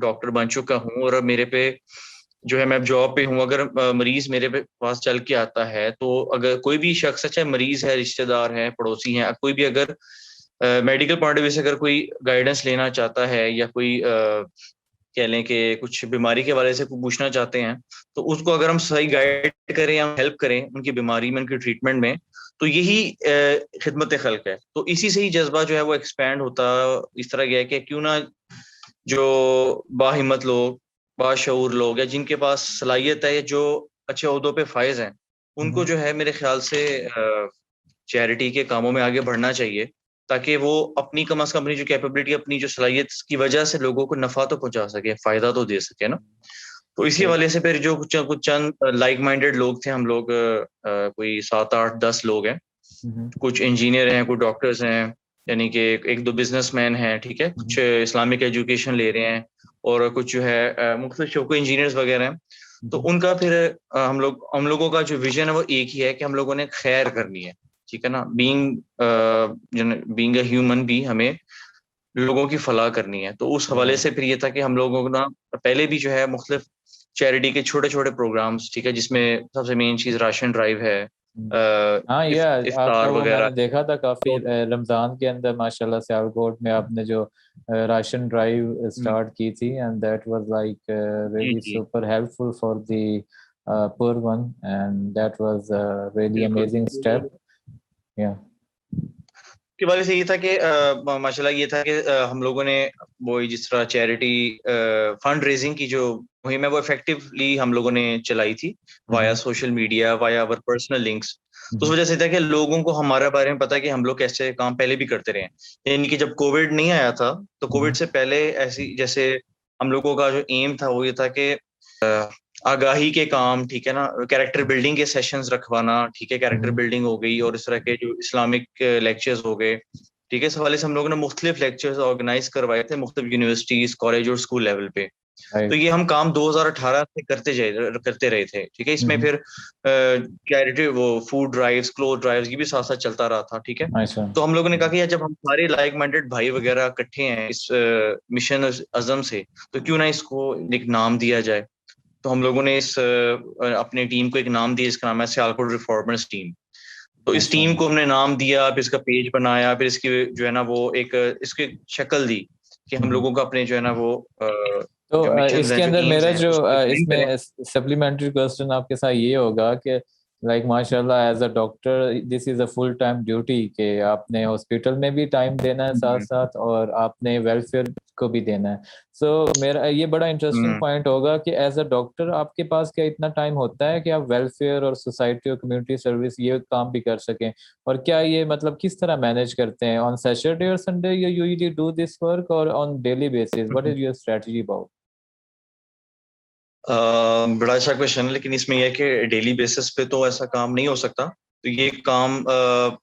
Doctor بن چکا ہوں اور اب میرے پہ جو ہے میں اب جاب پہ ہوں. اگر مریض میرے پاس چل کے آتا ہے تو اگر کوئی بھی شخص چاہے مریض ہے, رشتہ دار ہے, پڑوسی ہیں, کوئی بھی اگر میڈیکل پوائنٹ آف ویو سے اگر کوئی گائیڈنس لینا چاہتا ہے یا کوئی کہہ لیں کہ کچھ بیماری کے حوالے سے پوچھنا چاہتے ہیں, تو اس کو اگر ہم صحیح گائیڈ کریں یا ہیلپ کریں ان کی بیماری میں, ان کی ٹریٹمنٹ میں, تو یہی خدمت خلق ہے. تو اسی سے ہی جذبہ جو ہے وہ ایکسپینڈ ہوتا اس طرح گیا کہ کیوں نہ جو باہمت لوگ, باشعور لوگ, یا جن کے پاس صلاحیت ہے, جو اچھے عہدوں پہ فائز ہیں, ان کو جو ہے میرے خیال سے چیریٹی کے کاموں میں آگے بڑھنا چاہیے, تاکہ وہ اپنی کم از کم اپنی جو کیپیبلٹی, اپنی جو صلاحیت کی وجہ سے لوگوں کو نفع تو پہنچا سکے, فائدہ تو دے سکے نا. تو اسی حوالے سے پھر جو کچھ چند لائک مائنڈیڈ لوگ تھے, ہم لوگ کوئی 7 8 10 لوگ ہیں, کچھ انجینئر ہیں, کچھ ڈاکٹرز ہیں, یعنی کہ 1 2 بزنس مین ہیں, ٹھیک ہے, کچھ اسلامک ایجوکیشن لے رہے ہیں, اور کچھ جو ہے مختلف شعبوں کے انجینئرز وغیرہ ہیں. تو ان کا پھر ہم لوگوں کا جو ویژن ہے وہ ایک ہی ہے کہ ہم لوگوں نے خیر کرنی ہے, ٹھیک ہے نا. بینگ اے ہیومن بھی ہمیں لوگوں کی فلاح کرنی ہے. تو اس حوالے سے پھر یہ تھا کہ ہم لوگوں کو نا پہلے بھی جو ہے مختلف چیریٹی کے چھوٹے چھوٹے پروگرامز, ٹھیک ہے, جس میں سب سے مین چیز راشن ڈرائیو ہے, ہاں یہ آپ کا افطار وہ میں وغیرہ. نے دیکھا تھا کافی رمضان کے اندر ماشاءاللہ سیالکوٹ میں آپ نے جو راشن ڈرائیو اسٹارٹ کی تھی, and that was like really super helpful for the poor one, and that was really amazing step. یا کے بارے سے یہ تھا کہ ماشاءاللہ یہ تھا کہ ہم لوگوں نے وہی جس طرح چیریٹی فنڈ ریزنگ کی جو مہم ہے وہ افیکٹولی ہم لوگوں نے چلائی تھی وایا سوشل میڈیا, وایا اور پرسنل لنکس. تو اس وجہ سے تھا کہ لوگوں کو ہمارے بارے میں پتا کہ ہم لوگ کیسے کام پہلے بھی کرتے رہے ہیں. یعنی کہ جب کووڈ نہیں آیا تھا تو کووڈ سے پہلے ایسی جیسے ہم لوگوں کا جو ایم تھا وہ یہ تھا کہ آگاہی کے کام, ٹھیک ہے نا, کیریکٹر بلڈنگ کے سیشنز رکھوانا, ٹھیک ہے, کیریکٹر بلڈنگ ہو گئی, اور اس طرح کے جو اسلامک لیکچرز ہو گئے, ٹھیک ہے. اس حوالے سے ہم لوگوں نے مختلف لیکچرز آرگنائز کروائے تھے مختلف یونیورسٹیز, کالج اور اسکول لیول پہ. تو یہ ہم کام 2018 سے کرتے رہے تھے, ٹھیک ہے. اس میں پھر چیریٹی وہ فوڈ ڈرائیوز, کلوتھ ڈرائیوز, یہ بھی ساتھ ساتھ چلتا رہا تھا, ٹھیک ہے. تو ہم لوگوں نے کہا کہ جب ہم سارے لائک مائنڈیڈ بھائی وغیرہ اکٹھے ہیں اس مشن عزم سے, تو کیوں نہ اس کو ایک نام دیا جائے. تو ہم لوگوں نے اس اپنے ٹیم کو ایک نام دیا, اس کا نام ہے سیالکوٹ ریفارمرز ٹیم. تو اس ٹیم کو ہم نے نام دیا, پھر اس کا پیج بنایا, پھر اس کی جو ہے نا وہ ایک اس کی شکل دی کہ ہم لوگوں کو اپنے جو ہے نا وہ تو اس کے اندر میرا جو اس میں سپلیمنٹری کوسچن آپ کے ساتھ یہ ہوگا کہ لائک ماشاء اللہ as a doctor this is a full time duty کہ آپ نے ہاسپٹل میں بھی ٹائم دینا ہے ساتھ ساتھ, اور آپ نے ویلفیئر کو بھی دینا ہے. سو میرا یہ بڑا انٹرسٹنگ پوائنٹ ہوگا کہ ایز اے ڈاکٹر آپ کے پاس کیا اتنا ٹائم ہوتا ہے کہ آپ ویلفیئر اور سوسائٹی اور کمیونٹی سروس یہ کام بھی کر سکیں, اور کیا یہ مطلب کس طرح مینیج کرتے ہیں؟ آن سیٹرڈے اور Sunday you usually do this work اور on daily basis, what is your strategy about? بڑا اچھا کوشچن ہے, لیکن اس میں یہ ہے کہ ڈیلی بیسس پہ تو ایسا کام نہیں ہو سکتا. تو یہ کام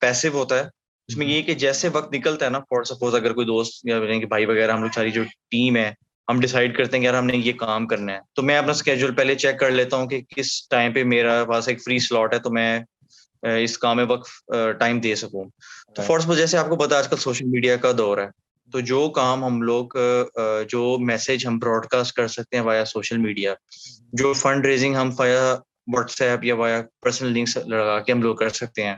پیسو ہوتا ہے. اس میں یہ کہ جیسے وقت نکلتا ہے نا, فار سپوز اگر کوئی دوست یا بھائی وغیرہ, ہم لوگ ساری جو ٹیم ہے ہم ڈیسائیڈ کرتے ہیں کہ یار ہم نے یہ کام کرنا ہے, تو میں اپنا اسکیجول پہلے چیک کر لیتا ہوں کہ کس ٹائم پہ میرا پاس ایک فری سلاٹ ہے, تو میں اس کام میں وقت ٹائم دے سکوں. تو فار سپوز جیسے آپ کو پتا آج کل سوشل میڈیا کا دور ہے, تو جو کام ہم لوگ جو میسج ہم براڈ کاسٹ کر سکتے ہیں وایا سوشل میڈیا, جو فنڈ ریزنگ ہم وایا واٹس ایپ یا وایا پرسنل لنکس لگا کے ہم لوگ کر سکتے ہیں,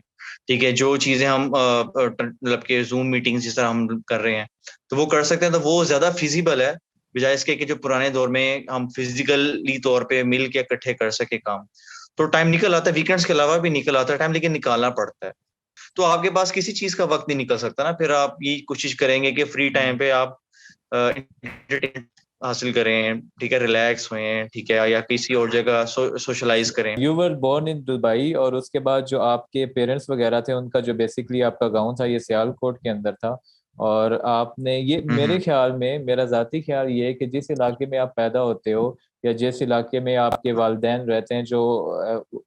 ٹھیک ہے, جو چیزیں ہم مطلب کہ زوم میٹنگ جس طرح ہم کر رہے ہیں تو وہ کر سکتے ہیں, تو وہ زیادہ فیزیبل ہے بجائے اس کے کہ جو پرانے دور میں ہم فزیکلی طور پہ مل کے اکٹھے کر سکے کام. تو ٹائم نکل آتا ہے, ویکینڈس کے علاوہ بھی نکل آتا ہے ٹائم, لیکن نکالنا پڑتا ہے. تو آپ کے پاس کسی چیز کا وقت نہیں نکل سکتا نا, پھر آپ یہ کوشش کریں گے کہ فری ٹائم پہ آپ حاصل کریں, ٹھیک ہے, ریلیکس ہوئیں, ٹھیک ہے, یا کسی اور جگہ سوشلائز کریں. You were born in Dubai, اور اس کے بعد جو آپ کے پیرنٹس وغیرہ تھے ان کا جو بیسکلی آپ کا گاؤں تھا یہ سیالکوٹ کے اندر تھا, اور آپ نے یہ میرے خیال میں, میرا ذاتی خیال یہ ہے کہ جس علاقے میں آپ پیدا ہوتے ہو یا جس علاقے میں آپ کے والدین رہتے ہیں, جو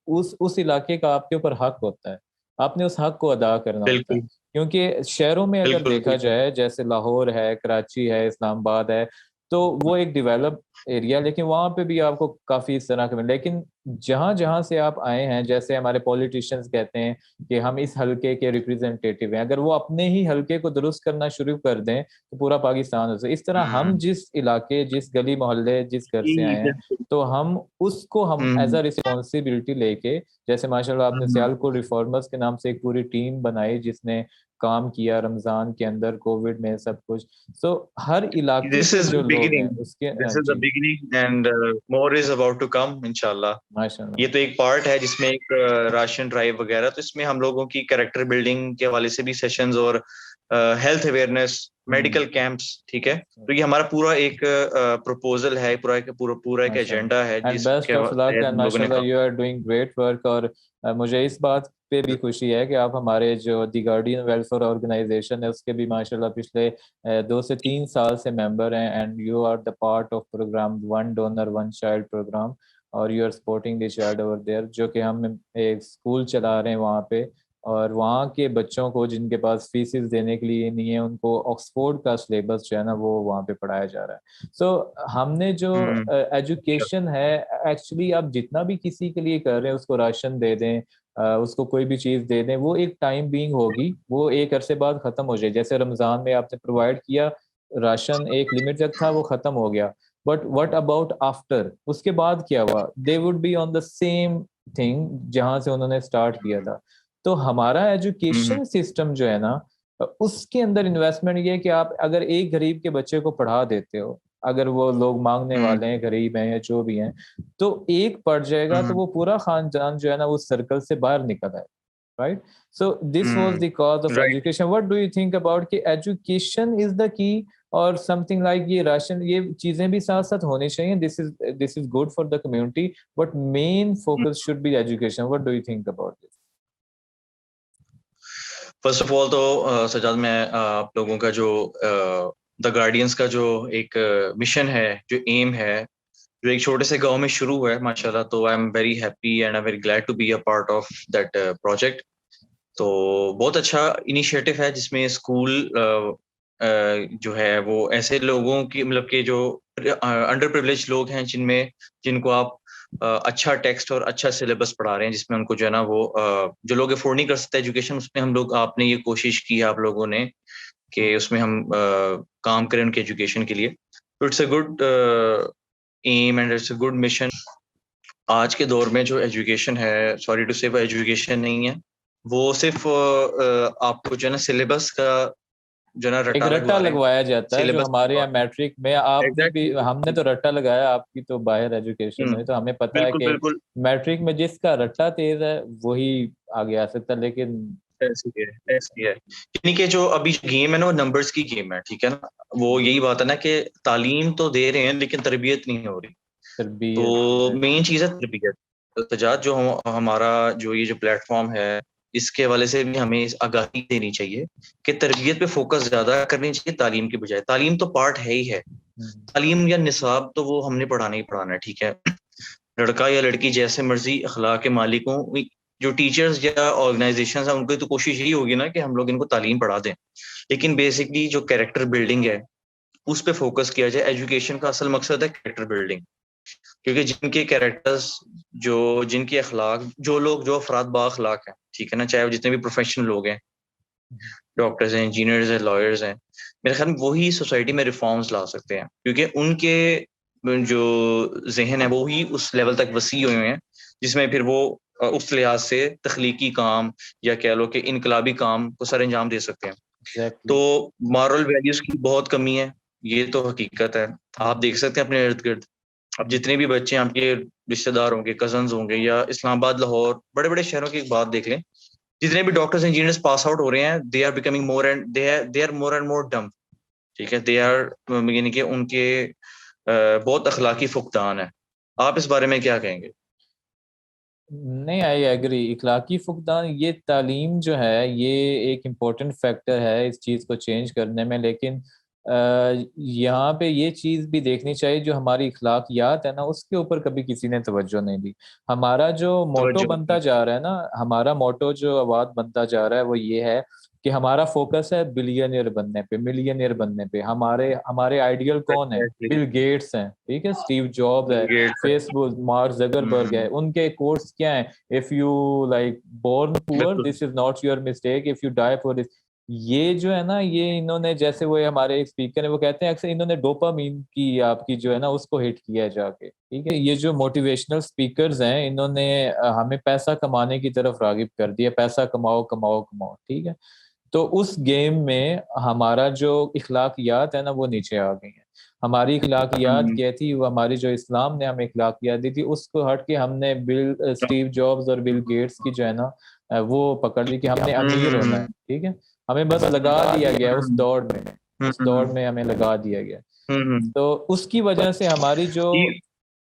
اس علاقے کا آپ کے اوپر حق ہوتا ہے, آپ نے اس حق کو ادا کرنا ہوتا ہے. کیونکہ شہروں میں اگر دیکھا جائے جیسے لاہور ہے, کراچی ہے, اسلام آباد ہے, تو وہ ایک ڈیولپ ایریا، لیکن وہاں پہ بھی آپ کو کافی اس طرح کے ملے. لیکن جہاں جہاں سے آپ آئے ہیں، جیسے ہمارے پولیٹیشینز کہتے ہیں کہ ہم اس حلقے کے ریپرزینٹیٹیو ہیں، اگر وہ اپنے ہی حلقے کو درست کرنا شروع کر دیں تو پورا پاکستان ہو سکے. اس طرح ہم جس علاقے، جس گلی محلے، جس گھر سے آئے ہیں، تو ہم اس کو ہم ایز اے رسپانسبلٹی لے کے، جیسے ماشاء اللہ آپ نے سیالکوٹ ریفارمرز کے نام سے ایک پوری ٹیم بنائی جس نے کام کیا رمضان کے اندر، کووڈ میں، سب کچھ. تو ہر علاقے This سے is جو لوگ ہیں beginning. اس کے This is the G beginning and more is about to come انشاءاللہ. ماشاء اللہ. یہ تو ایک پارٹ ہے جس میں ایک راشن ڈرائیو وغیرہ، تو اس میں ہم لوگوں کی کریکٹر بلڈنگ کے حوالے سے بھی سیشنز اور ہیلتھ اویئرنیس، میڈیکل کیمپس، ٹھیک ہے. تو یہ ہمارا پورا ایک پروپوزل ہے، پورا ایک ایجنڈا ہے اینڈ جس بیسٹ کے آف لک، تحت اینڈ ہم لوگوں ماشاء نے اللہ کام. You are doing great work. اور مجھے اس بات پہ بھی خوشی ہے کہ آپ ہمارے جو دی گارڈین ویلفیئر آرگنائزیشن ہے اس کے بھی ماشاء اللہ پچھلے 2 سے 3 سال سے ممبر ہیں. And you are the part of program one donor one child program, اور you are supporting the child over there, جو کہ ہم ایک اسکول چلا رہے ہیں وہاں پہ. اور وہاں کے بچوں کو جن کے پاس فیسز دینے کے لیے نہیں ہے، ان کو آکسفورڈ کا سلیبس جو ہے نا وہ وہاں پہ پڑھایا جا رہا ہے. سو ہم نے جو ایجوکیشن ہے ایکچولی آپ جتنا بھی کسی کے لیے کر رہے ہیں، اس کو راشن دے دیں، اس کو کوئی بھی چیز دے دیں، وہ ایک ٹائم بینگ ہوگی، وہ ایک عرصے بعد ختم ہو جائے. جیسے رمضان میں آپ نے پرووائڈ کیا راشن، ایک لمٹ تک تھا، وہ ختم ہو گیا. But what about after? اس کے بعد کیا ہوا؟ They would be on the same thing جہاں سے انہوں نے اسٹارٹ کیا تھا. تو ہمارا ایجوکیشن سسٹم جو ہے نا، اس کے اندر انویسٹمنٹ یہ ہے کہ آپ اگر ایک غریب کے بچے کو پڑھا دیتے ہو، اگر وہ لوگ مانگنے والے ہیں، غریب ہیں یا جو بھی ہیں، تو ایک پڑھ جائے گا تو وہ پورا خاندان جو ہے نا اس سرکل سے باہر نکل آئے. Right. So this was the cause of right. Education. What do you think about کہ ایجوکیشن از دا کی، اور سم تھنگ لائک یہ راشن، یہ چیزیں بھی ساتھ ساتھ ہونی چاہیے. This is good for the community, but main focus should be education. What do you think about this? First of all تو سجاد، میں آپ لوگوں کا جو دا گارڈینس کا جو ایک مشن ہے، جو ایم ہے، جو ایک چھوٹے سے گاؤں میں شروع ہوا ہے ماشاء اللہ، تو I am very happy and I very glad to be a part of that project. تو بہت اچھا انیشیٹو ہے جس میں اسکول جو ہے وہ ایسے لوگوں کی، مطلب کہ جو انڈر پریولیج لوگ ہیں، جن کو آپ اچھا ٹیکسٹ اور اچھا سلیبس پڑھا رہے ہیں، جس میں ان کو جو ہے نا وہ جو لوگ افورڈ نہیں کر سکتے ایجوکیشن، اس میں ہم لوگ، آپ نے یہ کوشش کی ہے آپ لوگوں نے کہ اس میں ہم کام کریں ان کے ایجوکیشن کے لیے. تو it's a good aim and it's a good mission. آج کے دور میں جو ایجوکیشن ہے، سوری ٹو سے، وہ ایجوکیشن نہیں ہے، وہ صرف آپ کو جو ہے نا سلیبس کا جو ہے نا ایک رٹا رٹا لگوا رہے ہیں. لگوایا جاتا ہے جو سلیبس ہمارے یہاں میٹرک میں. آپ نے بھی، ہم نے ایگزیکٹلی. تو رٹا لگایا، آپ کی تو باہر ایجوکیشن ہوئی، تو ہمیں پتا ہے بالکل کہ بالکل میٹرک میں جس کا رٹا تیز ہے وہی آگے آ سکتا ہے. لیکن ایسی ہے، یعنی کہ جو ابھی گیم ہے نا، وہ نمبرز کی گیم ہے، ٹھیک ہے نا. وہ یہی بات ہے نا کہ تعلیم تو دے رہے ہیں لیکن تربیت نہیں ہو رہی. تو تربیت. مین چیز ہے تربیت. سجاد، جو ہمارا جو یہ جو پلیٹ فارم ہے، اس کے حوالے سے بھی ہمیں آگاہی دینی چاہیے کہ تربیت پہ فوکس زیادہ کرنی چاہیے تعلیم کی بجائے. تعلیم تو پارٹ ہے ہی ہے، تعلیم یا نصاب تو وہ ہم نے پڑھانا ہی پڑھانا ہے، ٹھیک ہے. لڑکا یا لڑکی جیسے مرضی اخلاق کے مالک ہوں، جو ٹیچرز یا آرگنائزیشنز ہیں ان کی تو کوشش یہی ہوگی نا کہ ہم لوگ ان کو تعلیم پڑھا دیں، لیکن بیسکلی جو کیریکٹر بلڈنگ ہے اس پہ فوکس کیا جائے. ایجوکیشن کا اصل مقصد ہے کیریکٹر بلڈنگ، کیونکہ جن کے کیریکٹرز، جن کے اخلاق، جو افراد با اخلاق ہیں، ٹھیک ہے نا، چاہے وہ جتنے بھی پروفیشنل لوگ ہیں، ڈاکٹرز ہیں، انجینئرز ہیں، لائرز ہیں، میرے خیال میں وہی سوسائٹی میں ریفارمز لا سکتے ہیں، کیونکہ ان کے جو ذہن ہے وہی اس لیول تک وسیع ہوئے ہیں جس میں پھر وہ اس لحاظ سے تخلیقی کام یا کہہ لو کہ انقلابی کام کو سر انجام دے سکتے ہیں. تو مارل ویلیوز کی بہت کمی ہے، یہ تو حقیقت ہے. آپ دیکھ سکتے ہیں اپنے ارد گرد، اب جتنے بھی بچے آپ کے رشتے دار ہوں گے، کزنز ہوں گے، یا اسلام آباد، لاہور، بڑے بڑے شہروں کی ایک بات دیکھ لیں، جتنے بھی ڈاکٹرز انجینئرز پاس آؤٹ ہو رہے ہیں، they are becoming more and more dumb, ٹھیک ہے. دے آر، یعنی کہ ان کے بہت اخلاقی فقدان ہے. آپ اس بارے میں کیا کہیں گے؟ نہیں، آئی ایگری. اخلاقی فقدان، یہ تعلیم جو ہے یہ ایک امپورٹنٹ فیکٹر ہے اس چیز کو چینج کرنے میں. لیکن یہاں پہ یہ چیز بھی دیکھنی چاہیے، جو ہماری اخلاقیات ہے نا اس کے اوپر کبھی کسی نے توجہ نہیں دی. ہمارا جو موٹو بنتا جا رہا ہے نا، ہمارا موٹو جو آواز بنتا جا رہا ہے وہ یہ ہے کہ ہمارا فوکس ہے بلینئر بننے پہ, ملینئر بننے پہ. ہمارے آئیڈیل کون ہیں؟ بل گیٹس ہیں, ٹھیک ہے, اسٹیو جابز ہے, فیس بک مارک زکربرگ ہے. ان کے کوٹس کیا ہیں؟ If you like born poor this is not your mistake, if you die for this. یہ جو ہے نا, یہ انہوں نے, جیسے وہ ہمارے ایک اسپیکر ہیں وہ کہتے ہیں اکثر انہوں نے ڈوپامین کی آپ کی جو ہے نا اس کو ہٹ کیا ہے جا کے, ٹھیک ہے. یہ جو موٹیویشنل اسپیکرز ہیں انہوں نے ہمیں پیسہ کمانے کی طرف راغب کر دیا, پیسہ کماؤ کماؤ کماؤ, ٹھیک ہے. تو اس گیم میں ہمارا جو اخلاقیات ہے نا وہ نیچے آ گئی ہیں. ہماری اخلاقیات کیا تھی, وہ ہماری جو اسلام نے ہمیں اخلاقیات دی تھی اس کو ہٹ کے ہم نے اسٹیو جابز اور بل گیٹس کی جو ہے نا وہ پکڑ لی کہ ہم نے امیر ہونا ہے, ٹھیک ہے. ہمیں بس لگا دیا گیا اس دوڑ میں ہمیں لگا دیا گیا. تو اس کی وجہ سے ہماری جو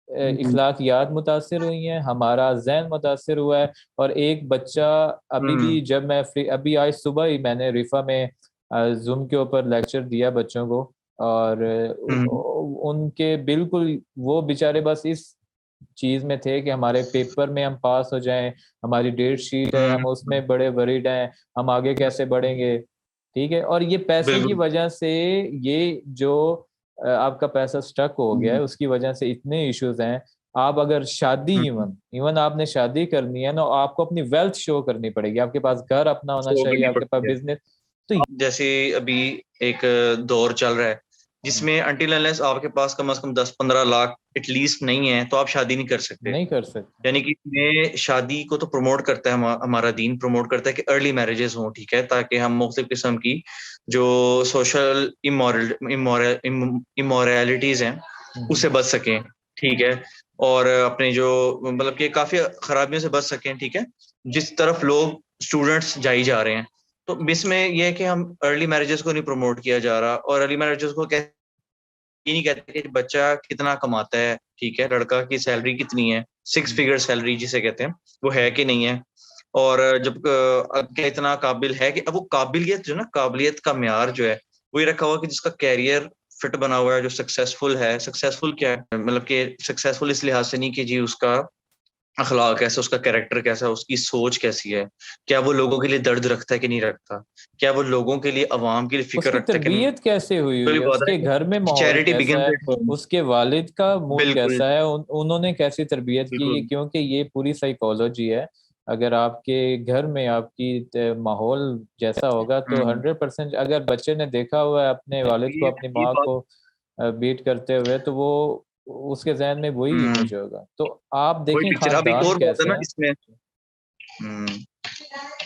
اخلاقیات متاثر ہوئی ہیں, ہمارا ذہن متاثر ہوا ہے. اور ایک بچہ ابھی بھی, جب میں ابھی آج صبح ہی میں نے ریفا میں زوم کے اوپر لیکچر دیا بچوں کو, اور ان کے بالکل وہ بیچارے بس اس چیز میں تھے کہ ہمارے پیپر میں ہم پاس ہو جائیں, ہماری ڈیٹ شیٹ ہے, ہم اس میں بڑے وریڈ ہیں, ہم آگے کیسے بڑھیں گے, ٹھیک ہے. اور یہ پیسے کی وجہ سے, یہ جو آپ کا پیسہ سٹک ہو گیا ہے اس کی وجہ سے اتنے ایشوز ہیں. آپ اگر شادی ایون آپ نے شادی کرنی ہے نا, آپ کو اپنی ویلتھ شو کرنی پڑے گی, آپ کے پاس گھر اپنا ہونا چاہیے, آپ کے پاس بزنس. تو جیسے ابھی ایک دور چل رہا ہے جس میں انٹل انلیس آپ کے پاس کم از کم 10-15 لاکھ ایٹ لیسٹ نہیں ہے تو آپ شادی نہیں کر سکتے. یعنی کہ میں شادی کو تو پروموٹ کرتا ہے, ہمارا دین پروموٹ کرتا ہے کہ ارلی میرجز ہوں, ٹھیک ہے, تاکہ ہم مختلف قسم کی جو سوشل امورالٹیز ہیں اس سے بچ سکیں, ٹھیک ہے, اور اپنے جو مطلب کہ کافی خرابیوں سے بچ سکیں, ٹھیک ہے, جس طرف لوگ اسٹوڈنٹس جائی جا رہے ہیں. تو اس میں یہ ہے کہ ہم ارلی میرجز کو نہیں پروموٹ کیا جا رہا, اور ارلی میرجز کو یہ نہیں کہتے کہ بچہ کتنا کماتا ہے, ٹھیک ہے, لڑکا کی سیلری کتنی ہے, 6 فگر سیلری جسے کہتے ہیں, وہ ہے کہ نہیں ہے, اور جب کیا اتنا قابل ہے, کہ اب وہ قابلیت جو نا, قابلیت کا معیار جو ہے وہ یہ رکھا ہوا کہ جس کا کیریئر فٹ بنا ہوا ہے, جو سکسیسفل ہے. سکسیسفل کیا ہے, مطلب کہ سکسیسفل اس لحاظ سے نہیں کہ جی اس کا اخلاق کیسا, اس کا کیریکٹر کیسا, اس کی سوچ کیسی ہے, کیا وہ لوگوں کے لیے درد رکھتا ہے کہ نہیں رکھتا, کیا وہ لوگوں کے لیے, عوام کے لیے فکر رکھتا ہے کہ نہیں. تربیت کیسے ہوئی ہے, اس کے گھر میں ماحول کیسا ہے, اس کے والد کا موڈ کیسا ہے, انہوں نے کیسی تربیت کی, کیونکہ یہ پوری سائیکالوجی ہے. اگر آپ کے گھر میں آپ کی ماحول جیسا ہوگا تو 100%, اگر بچے نے دیکھا ہوا ہے اپنے والد کو اپنی ماں کو بیٹ کرتے ہوئے تو وہ اس کے ذہن میں وہی امیج ہوگا. تو آپ دیکھیں خاندان کیسے ہیں.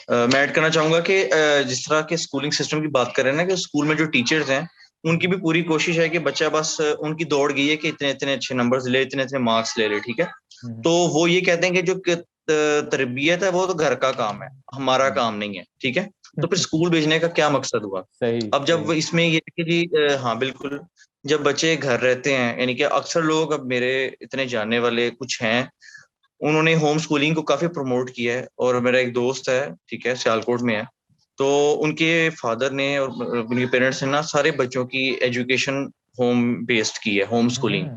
میں ایڈ کرنا چاہوں گا کہ جس طرح کے اسکولنگ سسٹم کی بات کر رہے ہیں نا, کہ اسکول میں جو ٹیچرز ہیں ان کی بھی پوری کوشش ہے کہ بچہ بس ان کی دوڑ گئی ہے کہ اتنے اتنے اچھے نمبرز لے, اتنے اتنے مارکس لے, ٹھیک ہے. تو وہ یہ کہتے ہیں کہ جو تربیت ہے وہ تو گھر کا کام ہے, ہمارا کام نہیں ہے, ٹھیک ہے. تو پھر اسکول بھیجنے کا کیا مقصد ہوا؟ اب جب اس میں یہ کہ جی ہاں بالکل, جب بچے گھر رہتے ہیں, یعنی کہ اکثر لوگ, اب میرے اتنے جاننے والے کچھ ہیں, انہوں نے ہوم اسکولنگ کو کافی پروموٹ کیا ہے. اور میرا ایک دوست ہے, ٹھیک ہے, سیالکوٹ میں ہے, تو ان کے فادر نے اور ان کے پیرنٹس نے نا سارے بچوں کی ایجوکیشن ہوم بیسڈ کی ہے, ہوم اسکولنگ.